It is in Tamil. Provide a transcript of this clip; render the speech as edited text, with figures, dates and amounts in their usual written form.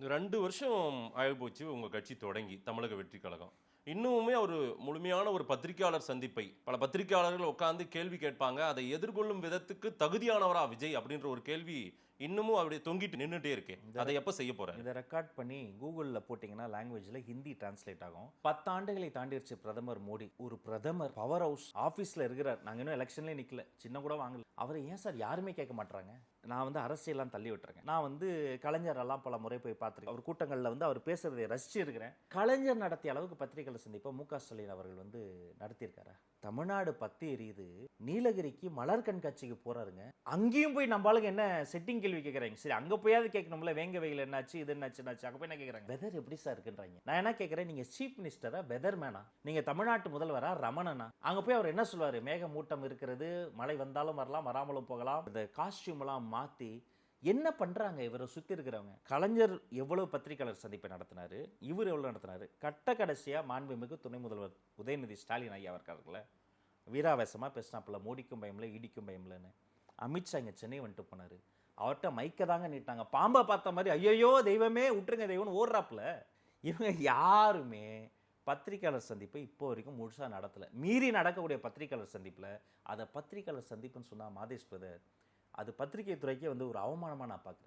2 வருஷம் ஆயிப்போச்சு உங்க கட்சி தொடங்கி, தமிழக வெற்றிக் கழகம். இன்னமுமே ஒரு முழுமையான ஒரு பத்திரிக்கையாளர் சந்திப்பை, பல பத்திரிக்கையாளர்கள் உட்கார்ந்து கேள்வி கேட்பாங்க. அதை எதிர்கொள்ளும் விதத்துக்கு தகுதியானவரா விஜய்? அப்படின்ற ஒரு கேள்வி இன்னமும் அப்படியே தொங்கிட்டு நின்னுட்டே இருக்கே. அதை எப்ப செய்ய போறாரு? இதை ரெக்கார்ட் பண்ணி கூகுளில் போட்டிங்கன்னா லாங்குவேஜில் ஹிந்தி டிரான்ஸ்லேட் ஆகும். 10 ஆண்டுகளை தாண்டிடுச்சு பிரதமர் மோடி. ஒரு பிரதமர் பவர் ஹவுஸ் ஆஃபீஸில் இருக்கிறார். நாங்கள் இன்னும் எலெக்ஷன்லேயே நிற்கல, சின்ன கூட வாங்கல. அவரை ஏன் சார் யாருமே கேட்க மாட்டாங்க? நான் அரசியலாம் தள்ளி விட்டுருக்கேன். நான் கலைஞரெல்லாம் பல முறை போய் பார்த்துருக்கேன். அவர் கூட்டங்களில் அவர் பேசுறதை ரசிச்சு இருக்கிறேன். கலைஞர் நடத்திய அளவுக்கு பத்திரிகைகளை சந்திப்பை மு க ஸ்டாலின் அவர்கள் நடத்தியிருக்காரா? தமிழ்நாடு பத்தி எரியுது, நீலகிரிக்கு மலர் கண்காட்சிக்கு போறாருங்க. அங்கேயும் போய் நம்மளுக்கு என்ன செட்டிங் கேள்வி கேட்கறாங்க. சரி, அங்க போயாவது கேட்கணும்ல, வேங்க வெயில் என்னாச்சு, இது என்னாச்சு, அங்க போய் என்ன கேட்கறாங்க? வெதர் எப்படி சார் இருக்குன்றாங்க. நான் என்ன கேட்கறேன், நீங்க சீஃப் மினிஸ்டரா, வெதர் மேனா? நீங்க தமிழ்நாட்டு முதல்வரா, ரமணனா? அங்க போய் அவர் என்ன சொல்லுவாரு? மேகமூட்டம் இருக்கிறது, மழை வந்தாலும் வரலாம், வராமலும் போகலாம். இந்த காஸ்டியூம் எல்லாம் மாத்தி என்ன பண்றாங்க இவரை சுத்தி இருக்கிறவங்க? கலைஞர் எவ்வளவு பத்திரிகையாளர் சந்திப்பை நடத்தினாரு, இவர் எவ்வளவு நடத்தினாரு. கட்ட கடைசியா மாண்புமிகு துணை முதல்வர் உதயநிதி ஸ்டாலின் ஐயா இருக்காருல்ல, வீராவேசமா பேசினாப்புல, மோடிக்கும் பயமில்ல, ஈடிக்கும் பயமில்லன்னு. அமித்ஷா இங்க சென்னை வந்துட்டு போனாரு. அவர்கிட்ட மைக்க தாங்க நீட்டாங்க. பாம்பை பார்த்த மாதிரி, ஐயோ தெய்வமே விட்டுருங்க தெய்வம்னு ஓடுறாப்புல. இவங்க யாருமே பத்திரிகையாளர் சந்திப்பை இப்போ வரைக்கும் முழுசா நடத்தல. மீறி நடக்கக்கூடிய பத்திரிகையாளர் சந்திப்பில் அதை பத்திரிகையாளர் சந்திப்புன்னு சொன்னா மாதேஷ் பிரதர், அது பத்திரிகை துறைக்கே ஒரு அவமானமாக நான் பார்க்குறேன்.